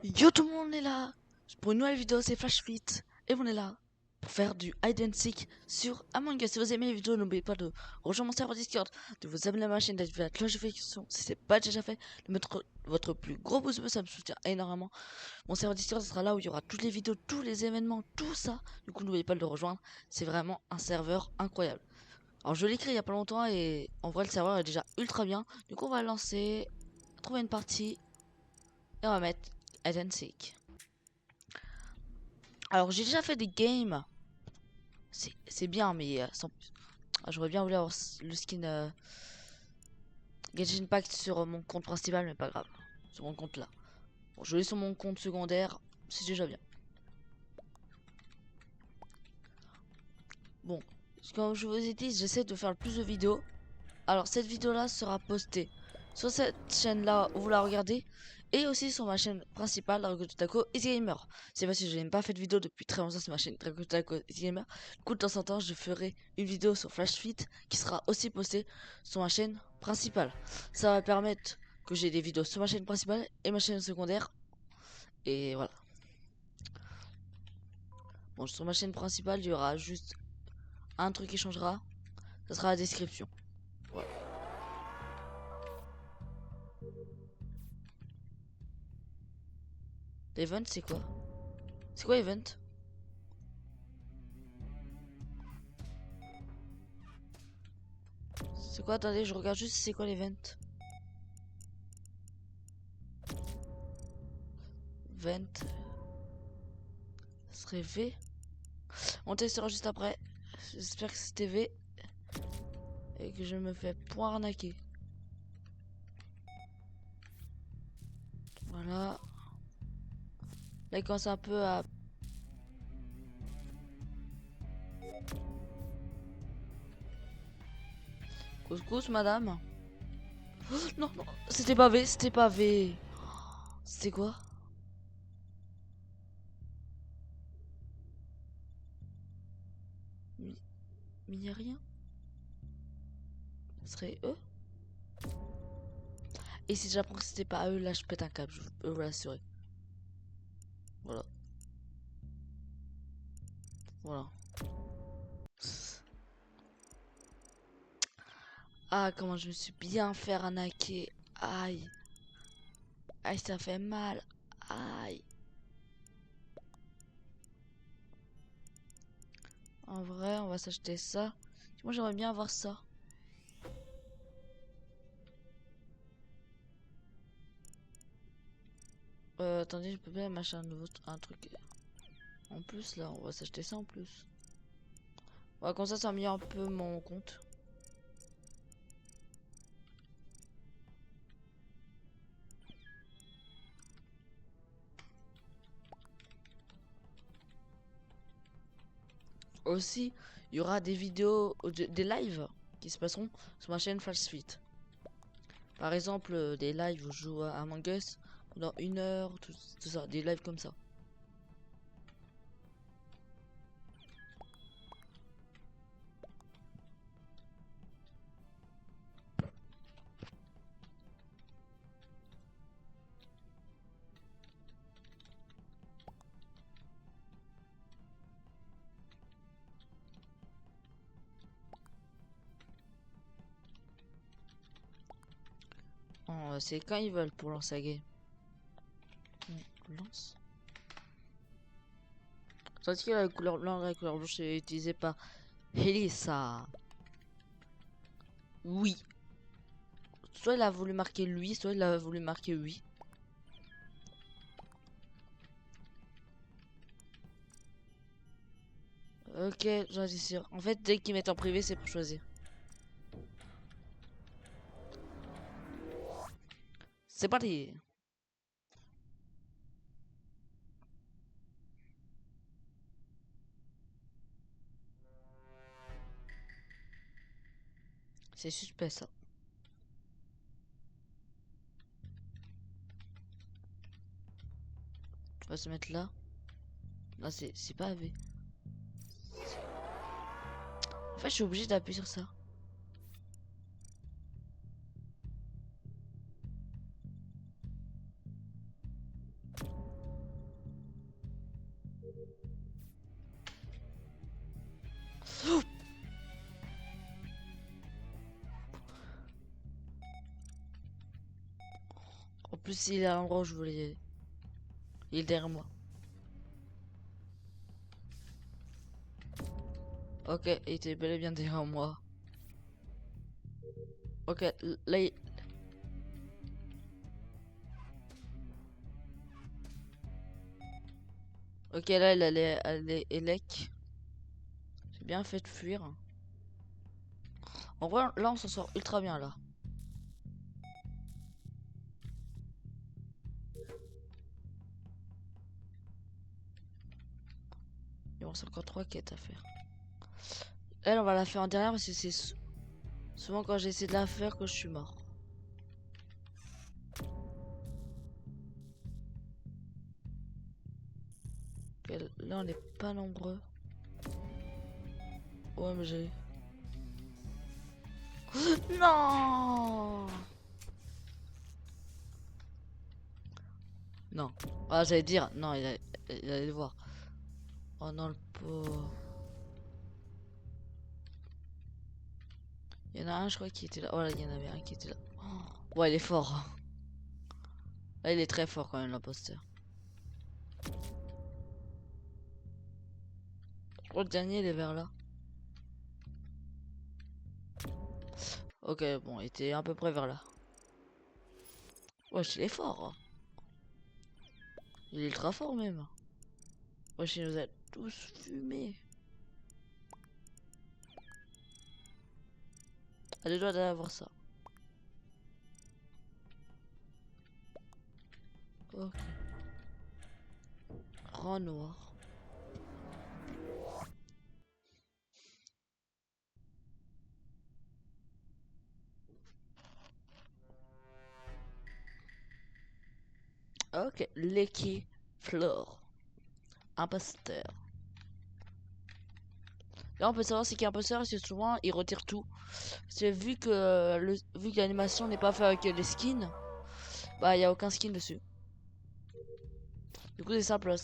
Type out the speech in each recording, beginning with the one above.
Yo tout le monde, on est là pour une nouvelle vidéo, c'est FlashFit et on est là pour faire du hide and seek sur Among Us. Si vous aimez les vidéos, n'oubliez pas de rejoindre mon serveur Discord, de vous abonner à ma chaîne, d'activer la cloche de notification si c'est pas déjà fait, de mettre votre plus gros pouce bleu, ça me soutient énormément. Mon serveur Discord sera là où il y aura toutes les vidéos, tous les événements, tout ça. Du coup, n'oubliez pas de le rejoindre, c'est vraiment un serveur incroyable. Alors je l'ai créé il y a pas longtemps et en vrai le serveur est déjà ultra bien. Du coup, on va lancer, trouver une partie et on va mettre hide and seek. Alors j'ai déjà fait des games, c'est bien, mais sans plus. Ah, j'aurais bien voulu avoir le skin Genshin Impact sur mon compte principal, mais pas grave. Sur mon compte là. Bon, je l'ai sur mon compte secondaire, c'est déjà bien. Bon, comme je vous ai dit, j'essaie de faire le plus de vidéos. Alors cette vidéo là sera postée sur cette chaîne là où vous la regardez, et aussi sur ma chaîne principale, Drago Taco Easy Gamer. C'est parce que je n'ai pas fait de vidéo depuis très longtemps sur ma chaîne Drago Taco Easy Gamer. Du coup, de temps en temps, je ferai une vidéo sur FlashFit qui sera aussi postée sur ma chaîne principale. Ça va permettre que j'ai des vidéos sur ma chaîne principale et ma chaîne secondaire. Et voilà. Bon, sur ma chaîne principale, il y aura juste un truc qui changera. Ça sera la description. Voilà. L'event, c'est quoi? C'est quoi event? C'est quoi? Attendez, je regarde juste c'est quoi l'event. Vent. Ça serait V. On testera juste après. J'espère que c'était V. Et que je me fais point arnaquer. Voilà. Là, il commence un peu à... Couscous, madame. Oh, non, non. C'était pas V, c'était pas V. C'était quoi? Mais y a rien. Ça serait E. Et si j'apprends que c'était pas eux, là, je pète un câble. Je peux vous l'assurer. Voilà. Voilà. Ah, comment je me suis bien fait arnaquer. Aïe. Aïe, ça fait mal. Aïe. En vrai, on va s'acheter ça. Moi, j'aimerais bien avoir ça. Attendez, je peux bien m'acheter un truc en plus là. On va s'acheter ça en plus. Ouais, comme ça met un peu mon compte. Aussi, il y aura des vidéos, des lives qui se passeront sur ma chaîne FlashFit. Par exemple, des lives où je joue à Among Us pendant 1 heure, tout ça, des lives comme ça. C'est quand ils veulent pour lancer la game. On lance. Tandis que la couleur blanche et la couleur blanche est utilisée par Elisa. Oui. Soit il a voulu marquer lui, soit il a voulu marquer oui. Ok, j'en suis sûr. En fait, dès qu'ils mettent en privé, c'est pour choisir. C'est parti. C'est suspect ça. On va se mettre là. Là, c'est pas V. En fait, je suis obligé d'appuyer sur ça. plus, il est à l'endroit où je voulais y aller. Il est derrière moi. Ok, il était bel et bien derrière moi. Ok, là, ok, là, il allait aller Elec. J'ai bien fait de fuir. En vrai, là, on s'en sort ultra bien, là. Il reste encore 3 quêtes à faire. Elle, on va la faire en dernière parce que c'est souvent quand j'essaie de la faire que je suis mort. Ok, là, on n'est pas nombreux. Ouais, mais j'ai... Non. Non. Ah, j'allais dire, non, il allait le voir. Oh non, le pauvre. Il y en a un, je crois, qui était là. Oh là, il y en avait un qui était là. Oh. Ouais, il est fort. Là, il est très fort quand même, l'imposteur. Je crois que le dernier, il est vers là. Ok, bon, il était à peu près vers là. Wesh, il est fort. Il est ultra fort même. Wesh, il nous a tous fumés. À deux doigts d'avoir ça. Ok. Rang noir. Ok, Lecky Floor. Imposteur. Là, on peut savoir c'est qui est imposteur parce que souvent il retire tout. C'est vu que vu que l'animation n'est pas faite avec les skins, bah il y a aucun skin dessus. Du coup, c'est simple.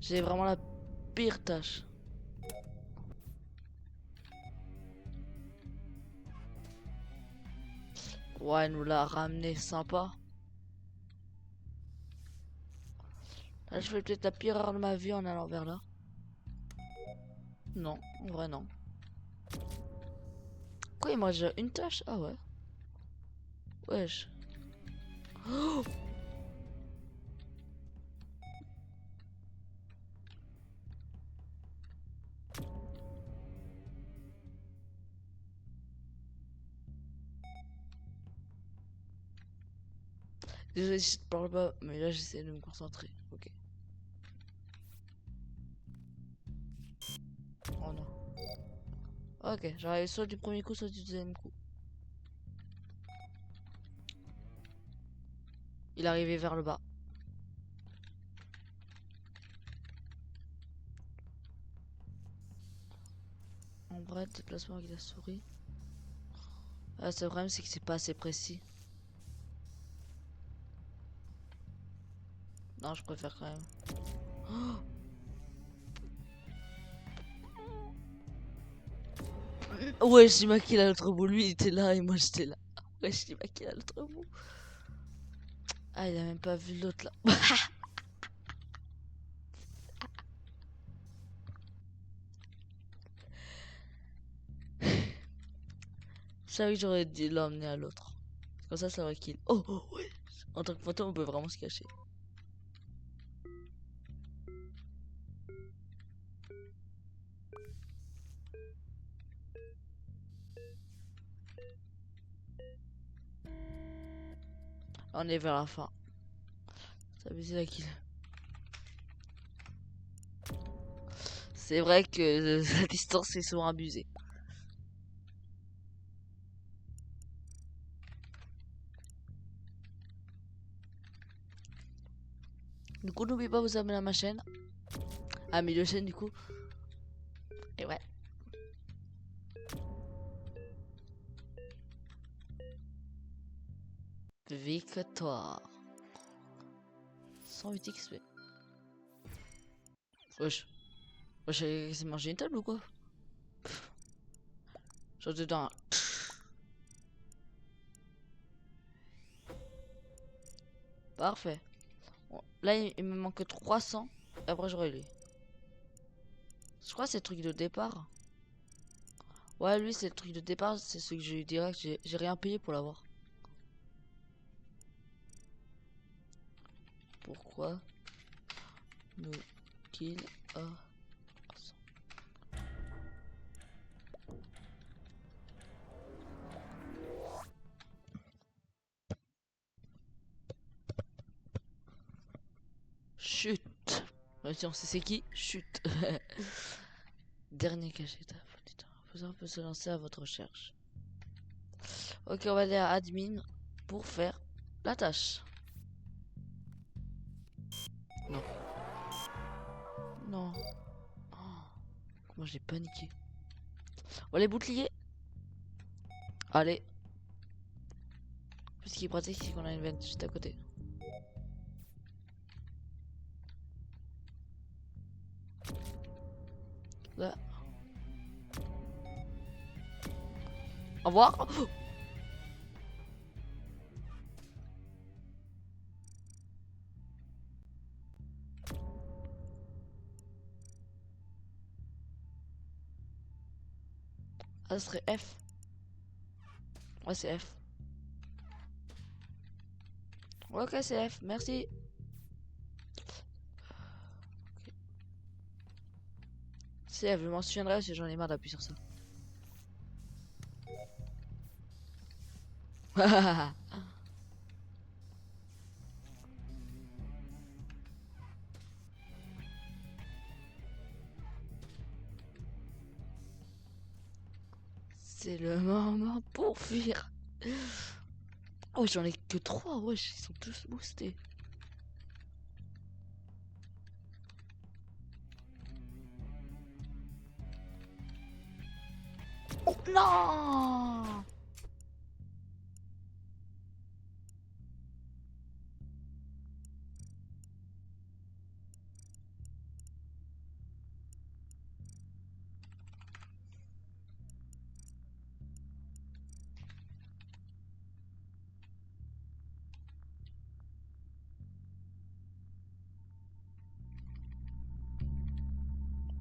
J'ai vraiment la pire tâche. Ouais, elle nous l'a ramené sympa. Là, je fais peut-être la pire erreur de ma vie en allant vers là. Non, en vrai non. Quoi, il m'a déjà une tâche? Ah ouais. Wesh. Oh, désolé si je te parle pas, mais là j'essaie de me concentrer. Ok. Oh non. Ok, j'arrive soit du premier coup, soit du deuxième coup. Il arrivait vers le bas. En vrai, déplacement avec la souris. Ah, le problème, c'est que c'est pas assez précis. Non, je préfère quand même. Oh ouais, j'ai maquillé à l'autre bout. Lui, il était là et moi, j'étais là. Ouais, j'ai maquillé à l'autre bout. Ah, il a même pas vu l'autre là. Je savais que j'aurais dû l'emmener à l'autre. Comme ça aurait kill. Oh, oh, ouais. En tant que fantôme, on peut vraiment se cacher. On est vers la fin. Ça veut dire la kill. C'est vrai que la distance est souvent abusée. Du coup, n'oubliez pas de vous abonner à ma chaîne. À mes deux chaînes, du coup. Et ouais. Victoire. 108 XP. Wesh. Wesh, j'ai mangé une table ou quoi? Genre dedans. Parfait. Bon, là, il me manque 300. Et après, j'aurai lui. Je crois que c'est le truc de départ. Ouais, lui, c'est le truc de départ. C'est ce que j'ai eu direct. J'ai rien payé pour l'avoir. Pourquoi nous kill a chute. Même si on sait c'est qui, chute. Dernier cachet. Vous peut se lancer à votre recherche. Ok, on va aller à admin pour faire la tâche. Non. Non. Oh, comment j'ai paniqué. On va les boucliers. Allez. Ce qui est pratique, c'est qu'on a une vente juste à côté. Là. Au revoir. Oh, ah, ce serait F. Ouais, c'est F. Ok, c'est F. Merci. C'est F, je m'en souviendrai si j'en ai marre d'appuyer sur ça. C'est le moment pour fuir. Oh, j'en ai que 3. Wesh, ils sont tous boostés. Oh, non!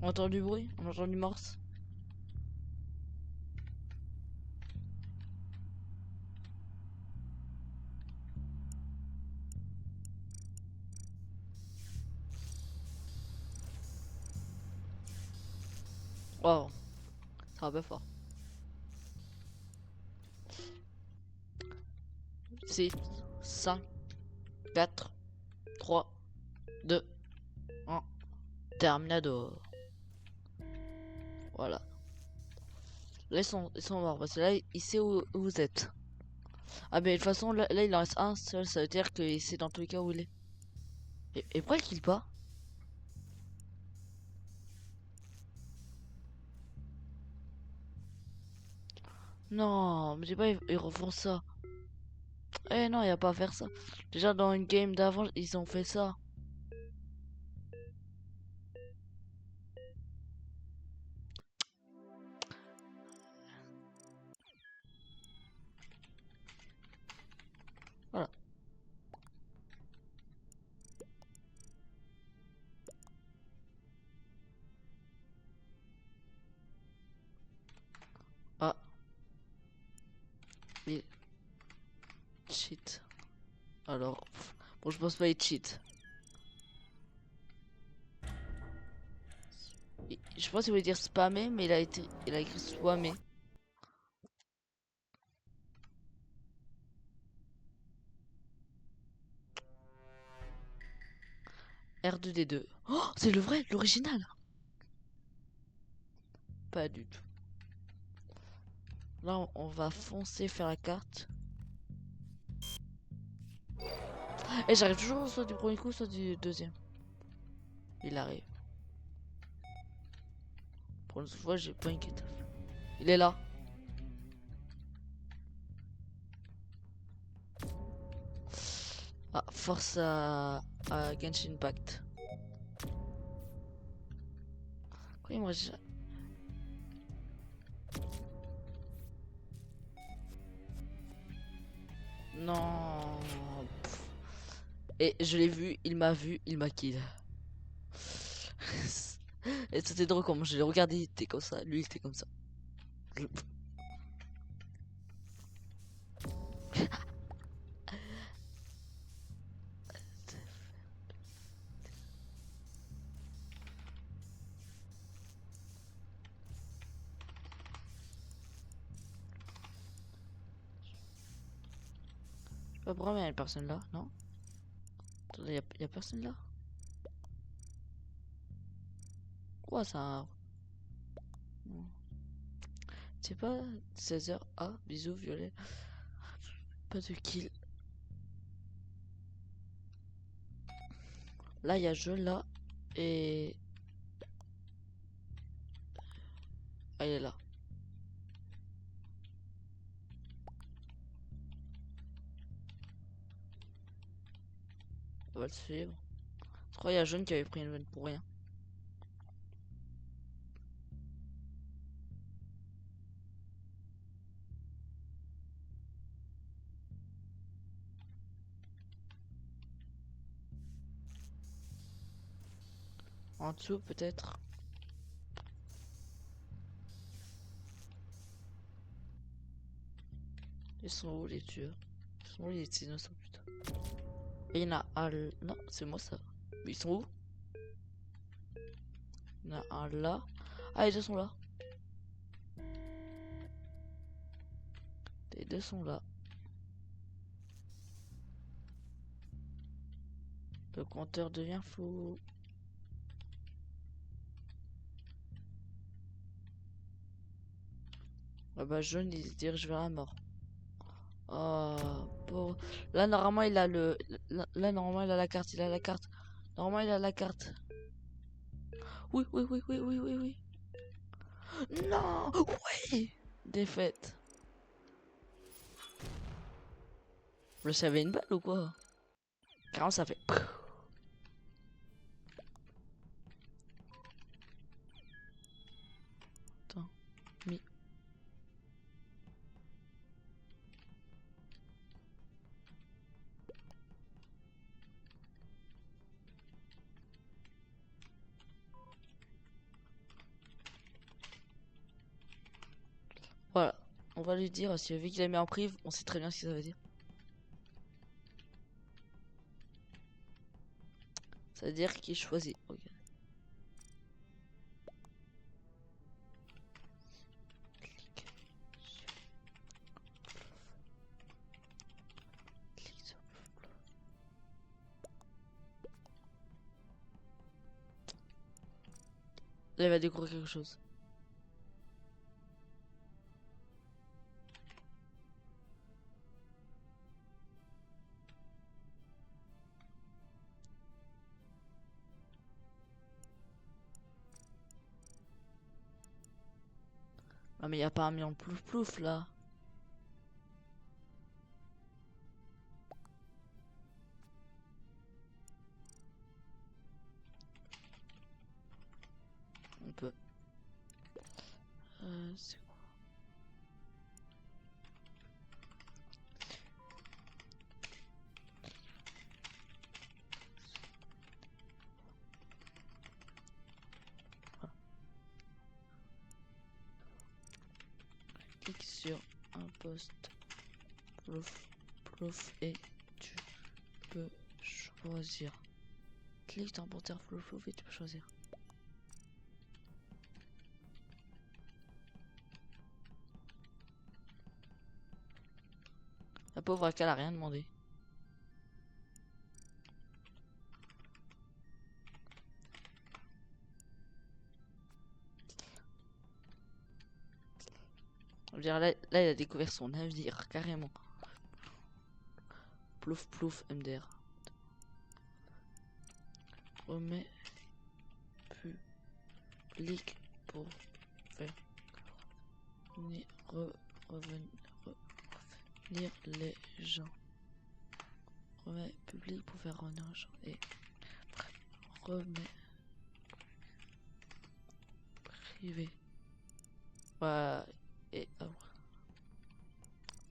On entend du bruit, on entend du morse. Wow, ça va pas fort. 6, 5, 4, 3, 2, 1. Terminador. Voilà. Là, ils sont morts parce que là, il sait où vous êtes. Ah, mais de toute façon, là, il en reste un seul. Ça veut dire qu'il sait dans tous les cas où il est. Et pourquoi il kill pas? Non, mais j'ai pas, ils refont ça. Eh non, y a pas à faire ça. Déjà, dans une game d'avant, ils ont fait ça. Voilà. Ah, il cheat. Alors, bon, je pense pas il cheat. Je pense qu'il voulait dire spammer, mais il a écrit spammer. R2D2. Oh, c'est le vrai, l'original. Pas du tout. Là, on va foncer faire la carte. Et j'arrive toujours soit du premier coup, soit du deuxième. Il arrive. Pour une fois, j'ai pas inquiété. Il est là. Ah, force à Genshin Impact. Quoi, il me reste... Non. Et je l'ai vu, il m'a kill. Et c'était drôle comme je l'ai regardé, il était comme ça, lui il était comme ça. Je sais pas pourquoi, mais il y a une personne là, non? Attendez, y a personne là? Quoi ça? Non. C'est pas 16h. Ah, bisous, violet. Pas de kill. Là, il y a jeu là. Et. Ah, il est là. On va le suivre. Je crois qu'il y a Jaune qui avait pris une vanne pour rien. En dessous, peut-être. Ils sont où les tueurs? Ils sont où les innocents, putain? Et il y en a un. Non, c'est moi ça. Mais ils sont où? Il y en a un là. Ah, les deux sont là. Les deux sont là. Le compteur devient fou. Ah bah, Jaune, il se dirige vers la mort. Oh, pauvre. Là, normalement, il a le. Là, normalement, il a la carte. Il a la carte. Normalement, il a la carte. Oui, oui, oui, oui, oui, oui, oui. Non! Oui! Défaite. Le savais une balle ou quoi? Carrément, ça fait. Attends. Mi. Voilà. On va lui dire, si vu qu'il a mis en prive, on sait très bien ce que ça veut dire. Ça veut dire qu'il choisit. Ok. Là, il va découvrir quelque chose. Ah, mais il n'y a pas un million de plouf plouf là. On peut. C'est quoi? Clique sur un poste. Plouf plouf et tu peux choisir. Clique dans porteur plouf plouf et tu peux choisir. La pauvre Akal a rien demandé. Je veux dire, là, il a découvert son navire, carrément. Plouf plouf MDR. Remets public pour faire revenir les gens. Remets public pour faire revenir les gens. Et remets privé. Voilà. Et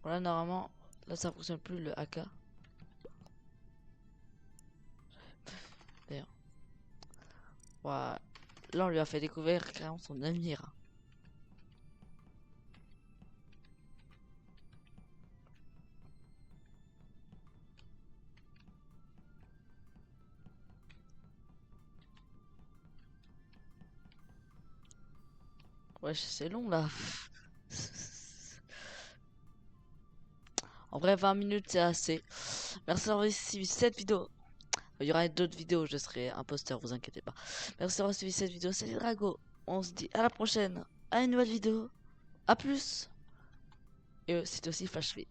voilà, normalement, Là, ça fonctionne plus le AK. D'ailleurs. Ouais. Là, on lui a fait découvrir carrément son avenir. Ouais, c'est long là. En vrai, 20 minutes, c'est assez. Merci d'avoir suivi cette vidéo. Il y aura d'autres vidéos, je serai imposteur, vous inquiétez pas. Merci d'avoir suivi cette vidéo, salut Drago. On se dit à la prochaine, à une nouvelle vidéo. À plus. Et c'est aussi Flash Fit.